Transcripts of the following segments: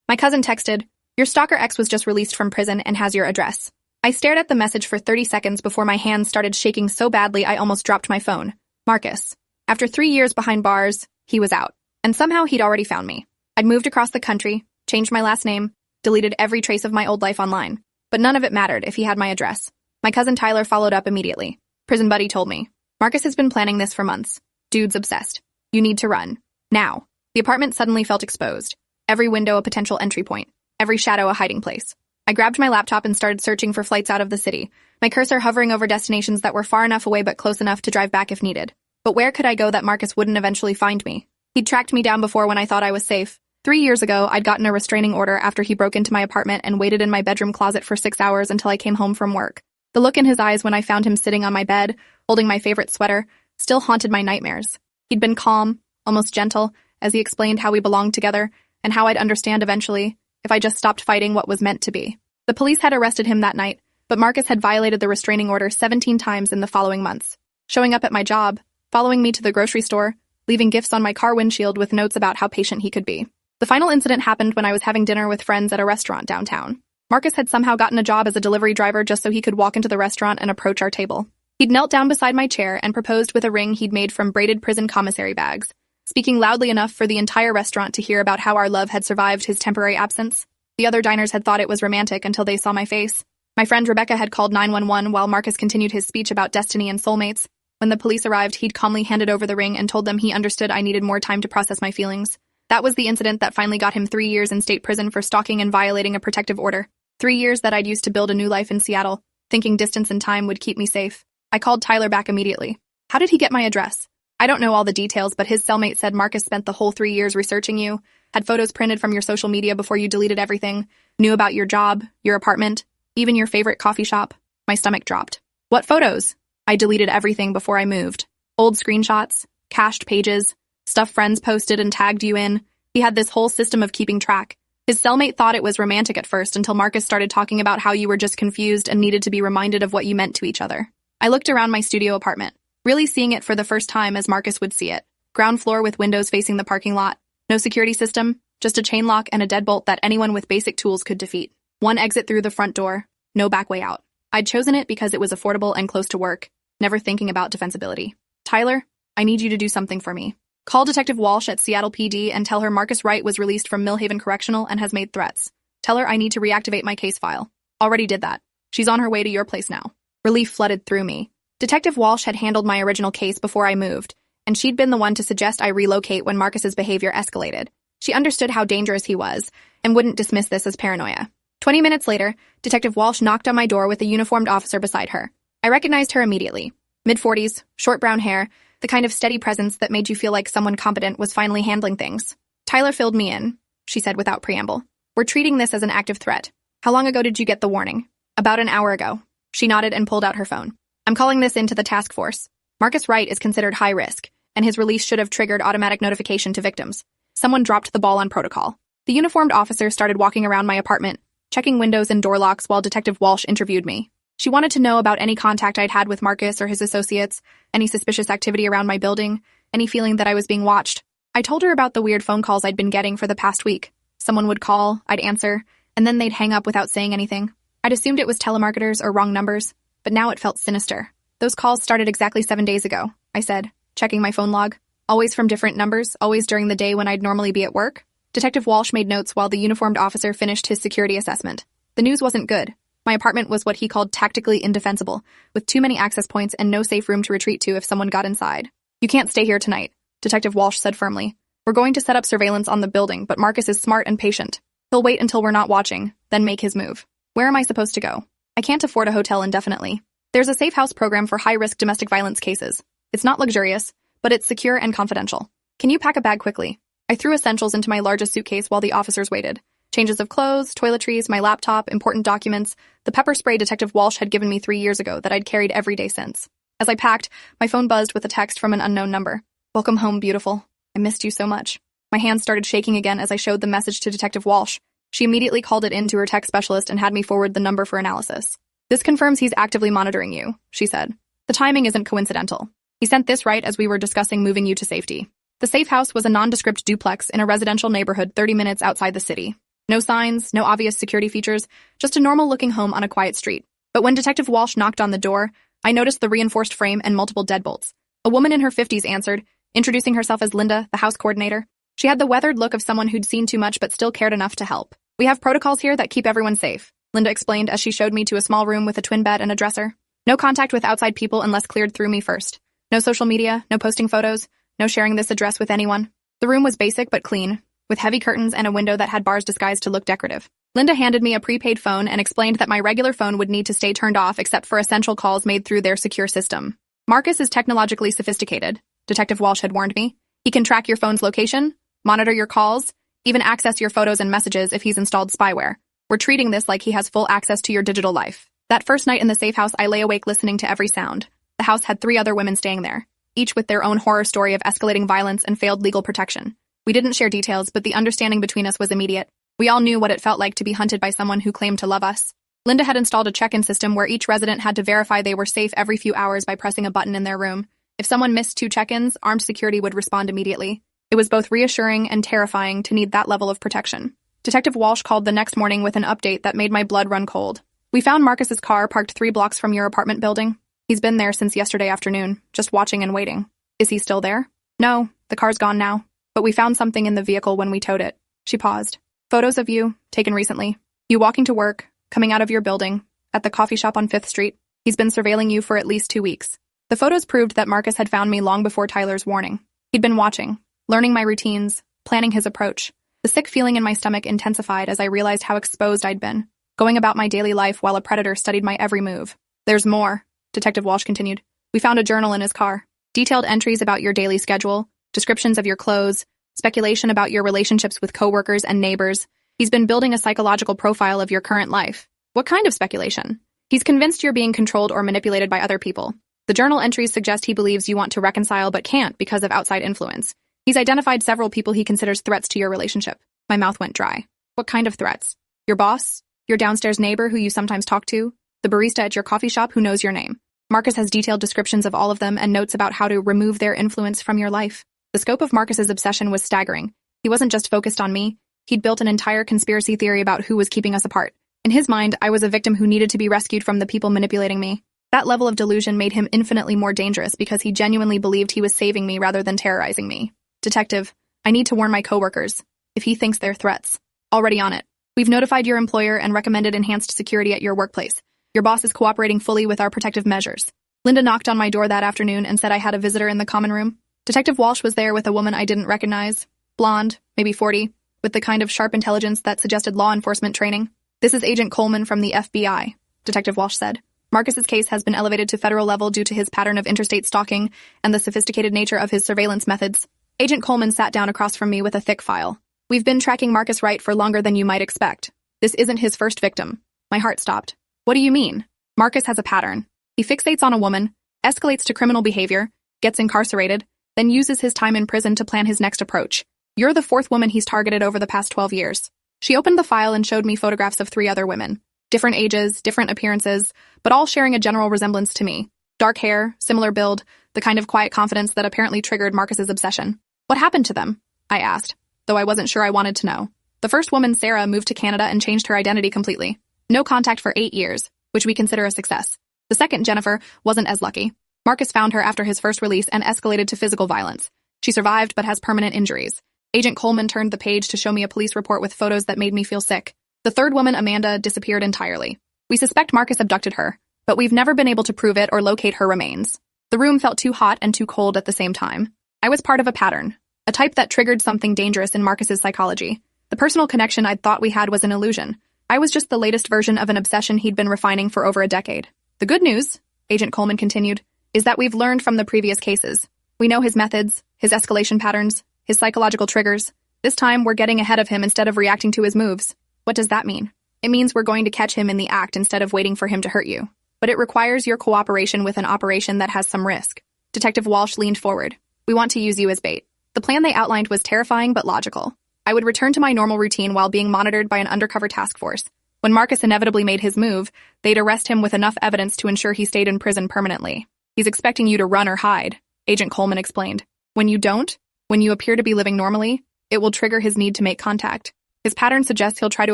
My cousin texted, "Your stalker ex was just released from prison and has your address." I stared at the message for 30 seconds before my hands started shaking so badly I almost dropped my phone. Marcus. After 3 years behind bars, he was out. And somehow he'd already found me. I'd moved across the country, changed my last name, deleted every trace of my old life online. But none of it mattered if he had my address. My cousin Tyler followed up immediately. Prison buddy told me, "Marcus has been planning this for months. Dude's obsessed. You need to run. Now." The apartment suddenly felt exposed. Every window a potential entry point. Every shadow a hiding place. I grabbed my laptop and started searching for flights out of the city, my cursor hovering over destinations that were far enough away but close enough to drive back if needed. But where could I go that Marcus wouldn't eventually find me? He'd tracked me down before when I thought I was safe. 3 years ago, I'd gotten a restraining order after he broke into my apartment and waited in my bedroom closet for 6 hours until I came home from work. The look in his eyes when I found him sitting on my bed, holding my favorite sweater, still haunted my nightmares. He'd been calm, almost gentle, as he explained how we belonged together and how I'd understand eventually if I just stopped fighting what was meant to be. The police had arrested him that night, but Marcus had violated the restraining order 17 times in the following months, showing up at my job, following me to the grocery store, leaving gifts on my car windshield with notes about how patient he could be. The final incident happened when I was having dinner with friends at a restaurant downtown. Marcus had somehow gotten a job as a delivery driver just so he could walk into the restaurant and approach our table. He'd knelt down beside my chair and proposed with a ring he'd made from braided prison commissary bags, speaking loudly enough for the entire restaurant to hear about how our love had survived his temporary absence. The other diners had thought it was romantic until they saw my face. My friend Rebecca had called 911 while Marcus continued his speech about destiny and soulmates. When the police arrived, he'd calmly handed over the ring and told them he understood I needed more time to process my feelings. That was the incident that finally got him 3 years in state prison for stalking and violating a protective order. 3 years that I'd used to build a new life in Seattle, thinking distance and time would keep me safe. I called Tyler back immediately. How did he get my address? I don't know all the details, but his cellmate said Marcus spent the whole 3 years researching you, had photos printed from your social media before you deleted everything, knew about your job, your apartment, even your favorite coffee shop. My stomach dropped. What photos? I deleted everything before I moved. Old screenshots, cached pages, stuff friends posted and tagged you in. He had this whole system of keeping track. His cellmate thought it was romantic at first until Marcus started talking about how you were just confused and needed to be reminded of what you meant to each other. I looked around my studio apartment, really seeing it for the first time as Marcus would see it. Ground floor with windows facing the parking lot. No security system, just a chain lock and a deadbolt that anyone with basic tools could defeat. One exit through the front door, no back way out. I'd chosen it because it was affordable and close to work, never thinking about defensibility. Tyler, I need you to do something for me. Call Detective Walsh at Seattle PD and tell her Marcus Wright was released from Millhaven Correctional and has made threats. Tell her I need to reactivate my case file. Already did that. She's on her way to your place now. Relief flooded through me. Detective Walsh had handled my original case before I moved, and she'd been the one to suggest I relocate when Marcus's behavior escalated. She understood how dangerous he was and wouldn't dismiss this as paranoia. 20 minutes later, Detective Walsh knocked on my door with a uniformed officer beside her. I recognized her immediately. Mid-40s, short brown hair, the kind of steady presence that made you feel like someone competent was finally handling things. Tyler filled me in, she said without preamble. We're treating this as an active threat. How long ago did you get the warning? About an hour ago. She nodded and pulled out her phone. I'm calling this into the task force. Marcus Wright is considered high risk, and his release should have triggered automatic notification to victims. Someone dropped the ball on protocol. The uniformed officer started walking around my apartment, checking windows and door locks while Detective Walsh interviewed me. She wanted to know about any contact I'd had with Marcus or his associates, any suspicious activity around my building, any feeling that I was being watched. I told her about the weird phone calls I'd been getting for the past week. Someone would call, I'd answer, and then they'd hang up without saying anything. I'd assumed it was telemarketers or wrong numbers, but now it felt sinister. Those calls started exactly 7 days ago, I said, checking my phone log. Always from different numbers, always during the day when I'd normally be at work. Detective Walsh made notes while the uniformed officer finished his security assessment. The news wasn't good. My apartment was what he called tactically indefensible, with too many access points and no safe room to retreat to if someone got inside. You can't stay here tonight, Detective Walsh said firmly. We're going to set up surveillance on the building, but Marcus is smart and patient. He'll wait until we're not watching, then make his move. Where am I supposed to go? I can't afford a hotel indefinitely. There's a safe house program for high-risk domestic violence cases. It's not luxurious, but it's secure and confidential. Can you pack a bag quickly? I threw essentials into my largest suitcase while the officers waited. Changes of clothes, toiletries, my laptop, important documents, the pepper spray Detective Walsh had given me 3 years ago that I'd carried every day since. As I packed, my phone buzzed with a text from an unknown number. Welcome home, beautiful. I missed you so much. My hands started shaking again as I showed the message to Detective Walsh. She immediately called it in to her tech specialist and had me forward the number for analysis. This confirms he's actively monitoring you, she said. The timing isn't coincidental. He sent this right as we were discussing moving you to safety. The safe house was a nondescript duplex in a residential neighborhood 30 minutes outside the city. No signs, no obvious security features, just a normal-looking home on a quiet street. But when Detective Walsh knocked on the door, I noticed the reinforced frame and multiple deadbolts. A woman in her 50s answered, introducing herself as Linda, the house coordinator. She had the weathered look of someone who'd seen too much but still cared enough to help. "We have protocols here that keep everyone safe," Linda explained as she showed me to a small room with a twin bed and a dresser. "No contact with outside people unless cleared through me first. No social media, no posting photos, no sharing this address with anyone." The room was basic but clean, with heavy curtains and a window that had bars disguised to look decorative. Linda handed me a prepaid phone and explained that my regular phone would need to stay turned off except for essential calls made through their secure system. "Marcus is technologically sophisticated," Detective Walsh had warned me. "He can track your phone's location, monitor your calls, even access your photos and messages if he's installed spyware. We're treating this like he has full access to your digital life." That first night in the safe house, I lay awake listening to every sound. The house had 3 other women staying there, each with their own horror story of escalating violence and failed legal protection. We didn't share details, but the understanding between us was immediate. We all knew what it felt like to be hunted by someone who claimed to love us. Linda had installed a check-in system where each resident had to verify they were safe every few hours by pressing a button in their room. If someone missed 2 check-ins, armed security would respond immediately. It was both reassuring and terrifying to need that level of protection. Detective Walsh called the next morning with an update that made my blood run cold. "We found Marcus's car parked 3 blocks from your apartment building. He's been there since yesterday afternoon, just watching and waiting." "Is he still there?" "No, the car's gone now. But we found something in the vehicle when we towed it." She paused. "Photos of you, taken recently. You walking to work, coming out of your building, at the coffee shop on 5th Street. He's been surveilling you for at least 2 weeks." The photos proved that Marcus had found me long before Tyler's warning. He'd been watching, learning my routines, planning his approach. The sick feeling in my stomach intensified as I realized how exposed I'd been, going about my daily life while a predator studied my every move. "There's more," Detective Walsh continued. "We found a journal in his car. Detailed entries about your daily schedule, descriptions of your clothes, speculation about your relationships with coworkers and neighbors. He's been building a psychological profile of your current life." "What kind of speculation?" "He's convinced you're being controlled or manipulated by other people. The journal entries suggest he believes you want to reconcile but can't because of outside influence. He's identified several people he considers threats to your relationship." My mouth went dry. "What kind of threats?" "Your boss? Your downstairs neighbor who you sometimes talk to? The barista at your coffee shop who knows your name?" Marcus has detailed descriptions of all of them and notes about how to remove their influence from your life. The scope of Marcus's obsession was staggering. He wasn't just focused on me. He'd built an entire conspiracy theory about who was keeping us apart. In his mind, I was a victim who needed to be rescued from the people manipulating me. That level of delusion made him infinitely more dangerous because he genuinely believed he was saving me rather than terrorizing me. "Detective, I need to warn my coworkers. If he thinks they're threats." "Already on it. We've notified your employer and recommended enhanced security at your workplace. Your boss is cooperating fully with our protective measures." Linda knocked on my door that afternoon and said I had a visitor in the common room. Detective Walsh was there with a woman I didn't recognize. Blonde, maybe 40, with the kind of sharp intelligence that suggested law enforcement training. "This is Agent Coleman from the FBI," Detective Walsh said. "Marcus's case has been elevated to federal level due to his pattern of interstate stalking and the sophisticated nature of his surveillance methods." Agent Coleman sat down across from me with a thick file. "We've been tracking Marcus Wright for longer than you might expect. This isn't his first victim." My heart stopped. "What do you mean?" "Marcus has a pattern. He fixates on a woman, escalates to criminal behavior, gets incarcerated, then uses his time in prison to plan his next approach. You're the 4th woman he's targeted over the past 12 years. She opened the file and showed me photographs of 3 other women. Different ages, different appearances, but all sharing a general resemblance to me. Dark hair, similar build, the kind of quiet confidence that apparently triggered Marcus's obsession. "What happened to them?" I asked, though I wasn't sure I wanted to know. "The first woman, Sarah, moved to Canada and changed her identity completely. No contact for 8 years, which we consider a success. The second, Jennifer, wasn't as lucky. Marcus found her after his first release and escalated to physical violence. She survived but has permanent injuries." Agent Coleman turned the page to show me a police report with photos that made me feel sick. "The third woman, Amanda, disappeared entirely. We suspect Marcus abducted her, but we've never been able to prove it or locate her remains." The room felt too hot and too cold at the same time. I was part of a pattern, a type that triggered something dangerous in Marcus's psychology. The personal connection I'd thought we had was an illusion. I was just the latest version of an obsession he'd been refining for over a decade. "The good news," Agent Coleman continued, "is that we've learned from the previous cases. We know his methods, his escalation patterns, his psychological triggers. This time, we're getting ahead of him instead of reacting to his moves." "What does that mean?" "It means we're going to catch him in the act instead of waiting for him to hurt you. But it requires your cooperation with an operation that has some risk." Detective Walsh leaned forward. "We want to use you as bait." The plan they outlined was terrifying but logical. I would return to my normal routine while being monitored by an undercover task force. When Marcus inevitably made his move, they'd arrest him with enough evidence to ensure he stayed in prison permanently. "He's expecting you to run or hide," Agent Coleman explained. "When you don't, when you appear to be living normally, it will trigger his need to make contact. His pattern suggests he'll try to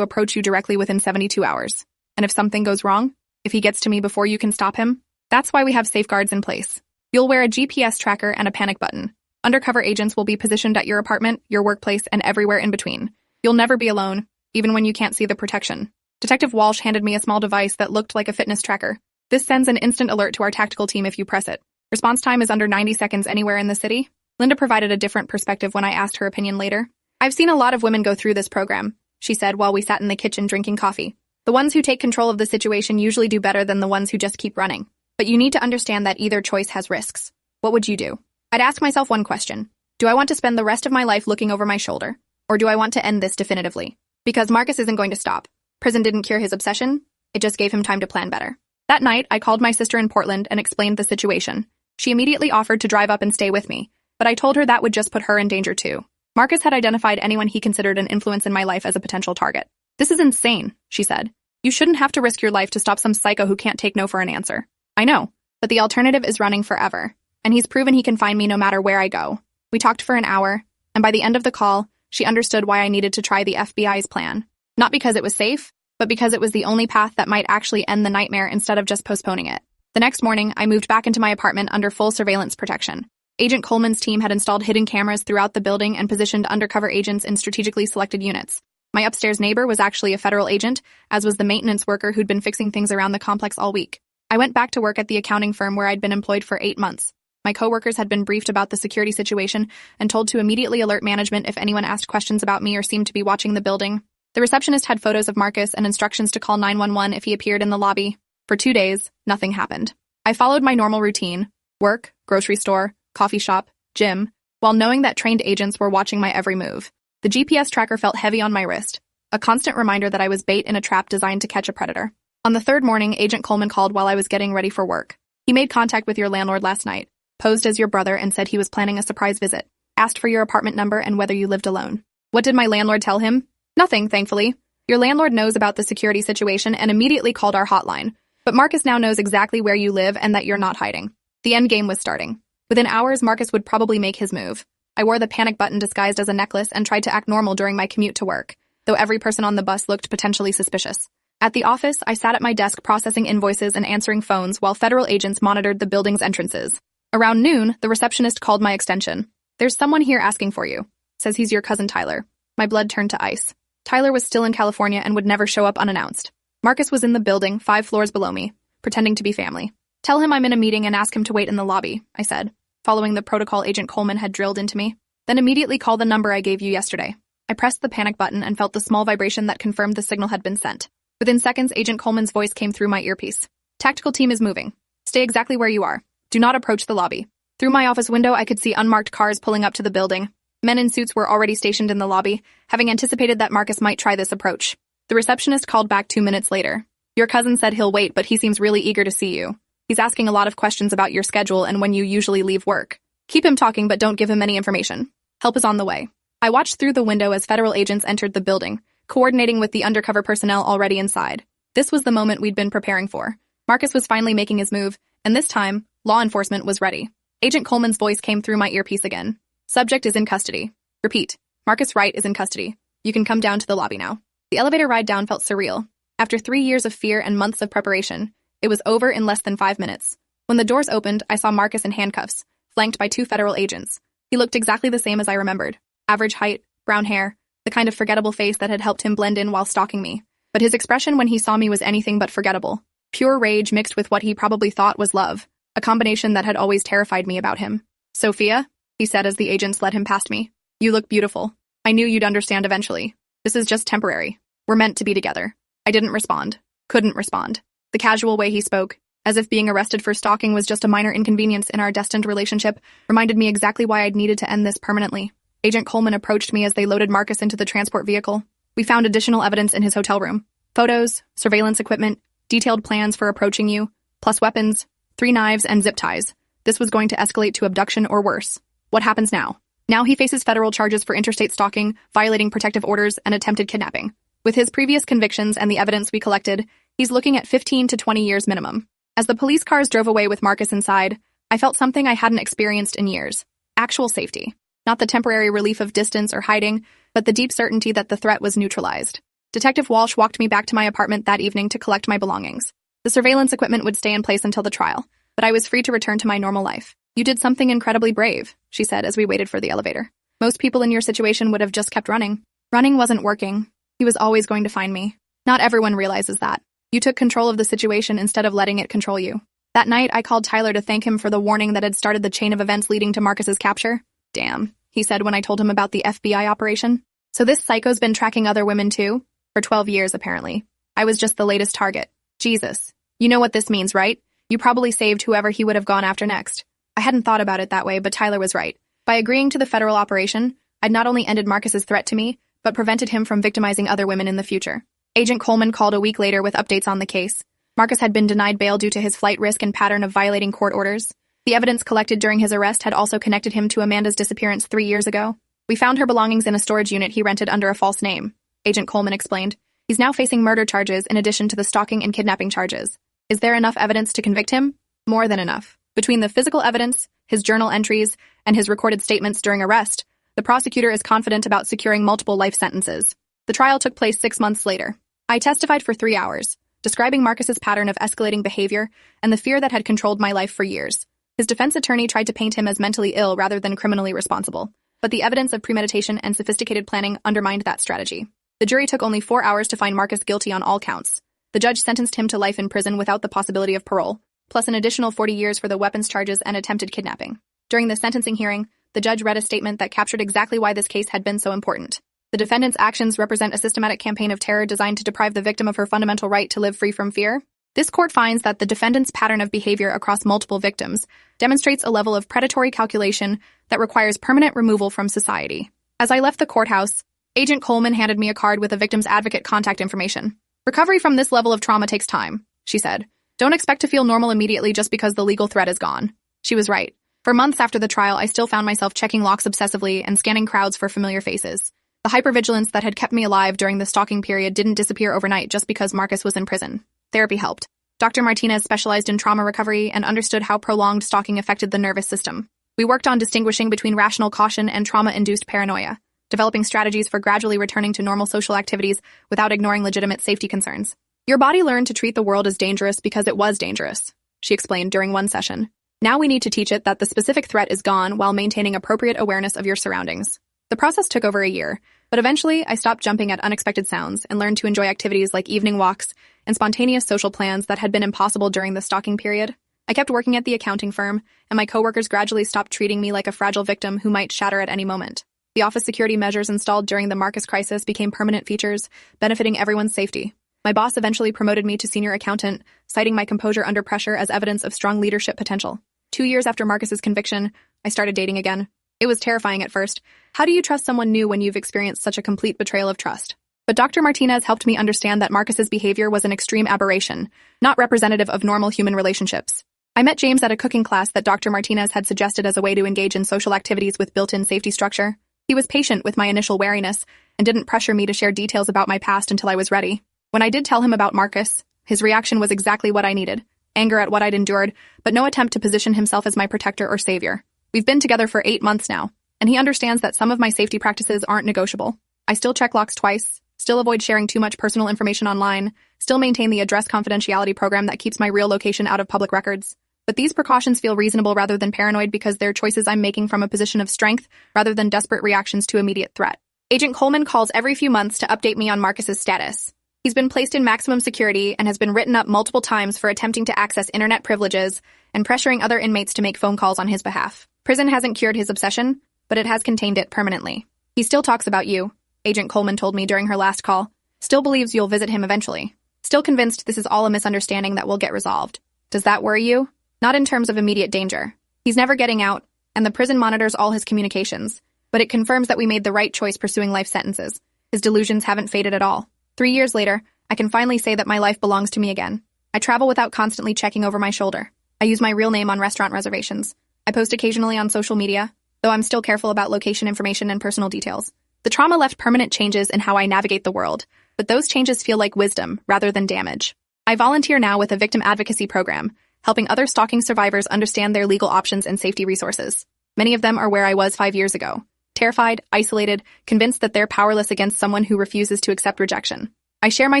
approach you directly within 72 hours. And if something goes wrong, if he gets to me before you can stop him, that's why we have safeguards in place. You'll wear a GPS tracker and a panic button. Undercover agents will be positioned at your apartment, your workplace, and everywhere in between. You'll never be alone, even when you can't see the protection. Detective Walsh handed me a small device that looked like a fitness tracker. This sends an instant alert to our tactical team if you press it. Response time is under 90 seconds anywhere in the city. Linda provided a different perspective when I asked her opinion later. I've seen a lot of women go through this program, she said while we sat in the kitchen drinking coffee. The ones who take control of the situation usually do better than the ones who just keep running. But you need to understand that either choice has risks. What would you do? I'd ask myself one question. Do I want to spend the rest of my life looking over my shoulder? Or do I want to end this definitively? Because Marcus isn't going to stop. Prison didn't cure his obsession. It just gave him time to plan better. That night, I called my sister in Portland and explained the situation. She immediately offered to drive up and stay with me, but I told her that would just put her in danger too. Marcus had identified anyone he considered an influence in my life as a potential target. This is insane, she said. You shouldn't have to risk your life to stop some psycho who can't take no for an answer. I know, but the alternative is running forever, and he's proven he can find me no matter where I go. We talked for an hour, and by the end of the call, she understood why I needed to try the FBI's plan. Not because it was safe, but because it was the only path that might actually end the nightmare instead of just postponing it. The next morning, I moved back into my apartment under full surveillance protection. Agent Coleman's team had installed hidden cameras throughout the building and positioned undercover agents in strategically selected units. My upstairs neighbor was actually a federal agent, as was the maintenance worker who'd been fixing things around the complex all week. I went back to work at the accounting firm where I'd been employed for 8 months. My coworkers had been briefed about the security situation and told to immediately alert management if anyone asked questions about me or seemed to be watching the building. The receptionist had photos of Marcus and instructions to call 911 if he appeared in the lobby. For 2 days, nothing happened. I followed my normal routine: work, grocery store, coffee shop, gym, while knowing that trained agents were watching my every move. The GPS tracker felt heavy on my wrist, a constant reminder that I was bait in a trap designed to catch a predator. On the third morning, Agent Coleman called while I was getting ready for work. He made contact with your landlord last night, posed as your brother, and said he was planning a surprise visit. Asked for your apartment number and whether you lived alone. What did my landlord tell him? Nothing, thankfully. Your landlord knows about the security situation and immediately called our hotline. But Marcus now knows exactly where you live and that you're not hiding. The end game was starting. Within hours, Marcus would probably make his move. I wore the panic button disguised as a necklace and tried to act normal during my commute to work, though every person on the bus looked potentially suspicious. At the office, I sat at my desk processing invoices and answering phones while federal agents monitored the building's entrances. Around noon, the receptionist called my extension. There's someone here asking for you. Says he's your cousin Tyler. My blood turned to ice. Tyler was still in California and would never show up unannounced. Marcus was in the building, 5 floors below me, pretending to be family. Tell him I'm in a meeting and ask him to wait in the lobby, I said, following the protocol Agent Coleman had drilled into me. Then immediately call the number I gave you yesterday. I pressed the panic button and felt the small vibration that confirmed the signal had been sent. Within seconds, Agent Coleman's voice came through my earpiece. Tactical team is moving. Stay exactly where you are. Do not approach the lobby. Through my office window, I could see unmarked cars pulling up to the building. Men in suits were already stationed in the lobby, having anticipated that Marcus might try this approach. The receptionist called back 2 minutes later. Your cousin said he'll wait, but he seems really eager to see you. He's asking a lot of questions about your schedule and when you usually leave work. Keep him talking, but don't give him any information. Help is on the way. I watched through the window as federal agents entered the building, coordinating with the undercover personnel already inside. This was the moment we'd been preparing for. Marcus was finally making his move, and this time, law enforcement was ready. Agent Coleman's voice came through my earpiece again. Subject is in custody. Repeat. Marcus Wright is in custody. You can come down to the lobby now. The elevator ride down felt surreal. After 3 years of fear and months of preparation, it was over in less than 5 minutes. When the doors opened, I saw Marcus in handcuffs, flanked by 2 federal agents. He looked exactly the same as I remembered. Average height, brown hair, the kind of forgettable face that had helped him blend in while stalking me. But his expression when he saw me was anything but forgettable. Pure rage mixed with what he probably thought was love, a combination that had always terrified me about him. Sophia, he said as the agents led him past me. You look beautiful. I knew you'd understand eventually. This is just temporary. We're meant to be together. I didn't respond. Couldn't respond. The casual way he spoke, as if being arrested for stalking was just a minor inconvenience in our destined relationship, reminded me exactly why I'd needed to end this permanently. Agent Coleman approached me as they loaded Marcus into the transport vehicle. We found additional evidence in his hotel room. Photos, surveillance equipment, detailed plans for approaching you, plus weapons, 3 knives, and zip ties. This was going to escalate to abduction or worse. What happens now? Now he faces federal charges for interstate stalking, violating protective orders, and attempted kidnapping. With his previous convictions and the evidence we collected, he's looking at 15 to 20 years minimum. As the police cars drove away with Marcus inside, I felt something I hadn't experienced in years. Actual safety. Not the temporary relief of distance or hiding, but the deep certainty that the threat was neutralized. Detective Walsh walked me back to my apartment that evening to collect my belongings. The surveillance equipment would stay in place until the trial, but I was free to return to my normal life. "You did something incredibly brave," she said as we waited for the elevator. "Most people in your situation would have just kept running." Running wasn't working. He was always going to find me. Not everyone realizes that. You took control of the situation instead of letting it control you. That night, I called Tyler to thank him for the warning that had started the chain of events leading to Marcus's capture. "Damn," he said when I told him about the FBI operation. "So this psycho's been tracking other women too? For 12 years, apparently. I was just the latest target. Jesus. You know what this means, right? You probably saved whoever he would have gone after next." I hadn't thought about it that way, but Tyler was right. By agreeing to the federal operation, I'd not only ended Marcus's threat to me, but prevented him from victimizing other women in the future. Agent Coleman called a week later with updates on the case. Marcus had been denied bail due to his flight risk and pattern of violating court orders. The evidence collected during his arrest had also connected him to Amanda's disappearance 3 years ago. "We found her belongings in a storage unit he rented under a false name," Agent Coleman explained. "He's now facing murder charges in addition to the stalking and kidnapping charges. Is there enough evidence to convict him?" "More than enough. Between the physical evidence, his journal entries, and his recorded statements during arrest, the prosecutor is confident about securing multiple life sentences." The trial took place 6 months later. I testified for 3 hours, describing Marcus's pattern of escalating behavior and the fear that had controlled my life for years. His defense attorney tried to paint him as mentally ill rather than criminally responsible, but the evidence of premeditation and sophisticated planning undermined that strategy. The jury took only 4 hours to find Marcus guilty on all counts. The judge sentenced him to life in prison without the possibility of parole, plus an additional 40 years for the weapons charges and attempted kidnapping. During the sentencing hearing, the judge read a statement that captured exactly why this case had been so important. "The defendant's actions represent a systematic campaign of terror designed to deprive the victim of her fundamental right to live free from fear." This court finds that the defendant's pattern of behavior across multiple victims demonstrates a level of predatory calculation that requires permanent removal from society. As I left the courthouse, Agent Coleman handed me a card with a victim's advocate contact information. "Recovery from this level of trauma takes time," she said. "Don't expect to feel normal immediately just because the legal threat is gone." She was right. For months after the trial, I still found myself checking locks obsessively and scanning crowds for familiar faces. The hypervigilance that had kept me alive during the stalking period didn't disappear overnight just because Marcus was in prison. Therapy helped. Dr. Martinez specialized in trauma recovery and understood how prolonged stalking affected the nervous system. We worked on distinguishing between rational caution and trauma-induced paranoia, developing strategies for gradually returning to normal social activities without ignoring legitimate safety concerns. "Your body learned to treat the world as dangerous because it was dangerous," she explained during one session. "Now we need to teach it that the specific threat is gone while maintaining appropriate awareness of your surroundings." The process took over a year, but eventually I stopped jumping at unexpected sounds and learned to enjoy activities like evening walks and spontaneous social plans that had been impossible during the stalking period. I kept working at the accounting firm, and my coworkers gradually stopped treating me like a fragile victim who might shatter at any moment. The office security measures installed during the Marcus crisis became permanent features, benefiting everyone's safety. My boss eventually promoted me to senior accountant, citing my composure under pressure as evidence of strong leadership potential. 2 years after Marcus's conviction, I started dating again. It was terrifying at first. How do you trust someone new when you've experienced such a complete betrayal of trust? But Dr. Martinez helped me understand that Marcus's behavior was an extreme aberration, not representative of normal human relationships. I met James at a cooking class that Dr. Martinez had suggested as a way to engage in social activities with built-in safety structure. He was patient with my initial wariness and didn't pressure me to share details about my past until I was ready. When I did tell him about Marcus, his reaction was exactly what I needed: anger at what I'd endured, but no attempt to position himself as my protector or savior. We've been together for 8 months now, and he understands that some of my safety practices aren't negotiable. I still check locks twice, still avoid sharing too much personal information online, still maintain the address confidentiality program that keeps my real location out of public records. But these precautions feel reasonable rather than paranoid because they're choices I'm making from a position of strength rather than desperate reactions to immediate threat. Agent Coleman calls every few months to update me on Marcus's status. He's been placed in maximum security and has been written up multiple times for attempting to access internet privileges and pressuring other inmates to make phone calls on his behalf. Prison hasn't cured his obsession, but it has contained it permanently. "He still talks about you," Agent Coleman told me during her last call. "Still believes you'll visit him eventually. Still convinced this is all a misunderstanding that will get resolved. Does that worry you?" "Not in terms of immediate danger. He's never getting out, and the prison monitors all his communications, but it confirms that we made the right choice pursuing life sentences. His delusions haven't faded at all. 3 years later, I can finally say that my life belongs to me again. I travel without constantly checking over my shoulder. I use my real name on restaurant reservations. I post occasionally on social media, though I'm still careful about location information and personal details. The trauma left permanent changes in how I navigate the world, but those changes feel like wisdom rather than damage. I volunteer now with a victim advocacy program, helping other stalking survivors understand their legal options and safety resources. Many of them are where I was 5 years ago. terrified, isolated, convinced that they're powerless against someone who refuses to accept rejection. I share my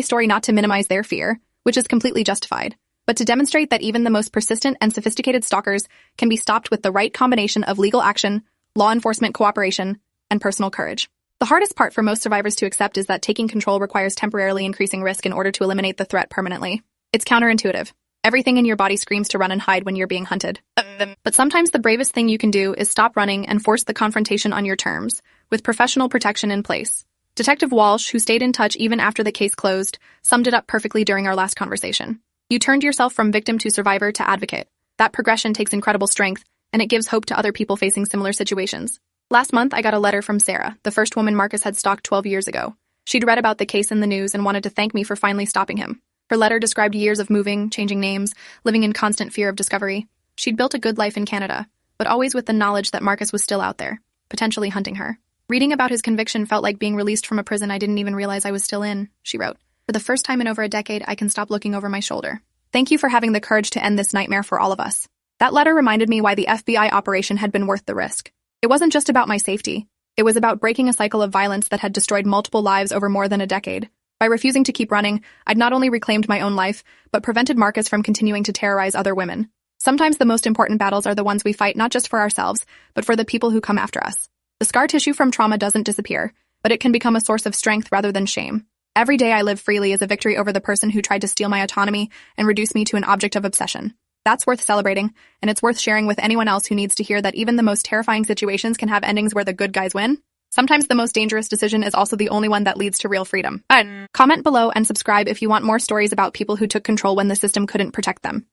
story not to minimize their fear, which is completely justified, but to demonstrate that even the most persistent and sophisticated stalkers can be stopped with the right combination of legal action, law enforcement cooperation, and personal courage. The hardest part for most survivors to accept is that taking control requires temporarily increasing risk in order to eliminate the threat permanently. It's counterintuitive. Everything in your body screams to run and hide when you're being hunted. But sometimes the bravest thing you can do is stop running and force the confrontation on your terms, with professional protection in place. Detective Walsh, who stayed in touch even after the case closed, summed it up perfectly during our last conversation. You turned yourself from victim to survivor to advocate. That progression takes incredible strength, and it gives hope to other people facing similar situations. Last month, I got a letter from Sarah, the first woman Marcus had stalked 12 years ago. She'd read about the case in the news and wanted to thank me for finally stopping him. Her letter described years of moving, changing names, living in constant fear of discovery. She'd built a good life in Canada, but always with the knowledge that Marcus was still out there, potentially hunting her. Reading about his conviction felt like being released from a prison I didn't even realize I was still in, she wrote. For the first time in over a decade, I can stop looking over my shoulder. Thank you for having the courage to end this nightmare for all of us. That letter reminded me why the FBI operation had been worth the risk. It wasn't just about my safety. It was about breaking a cycle of violence that had destroyed multiple lives over more than a decade. By refusing to keep running, I'd not only reclaimed my own life, but prevented Marcus from continuing to terrorize other women. Sometimes the most important battles are the ones we fight not just for ourselves, but for the people who come after us. The scar tissue from trauma doesn't disappear, but it can become a source of strength rather than shame. Every day I live freely is a victory over the person who tried to steal my autonomy and reduce me to an object of obsession. That's worth celebrating, and it's worth sharing with anyone else who needs to hear that even the most terrifying situations can have endings where the good guys win. Sometimes the most dangerous decision is also the only one that leads to real freedom. Comment below and subscribe if you want more stories about people who took control when the system couldn't protect them.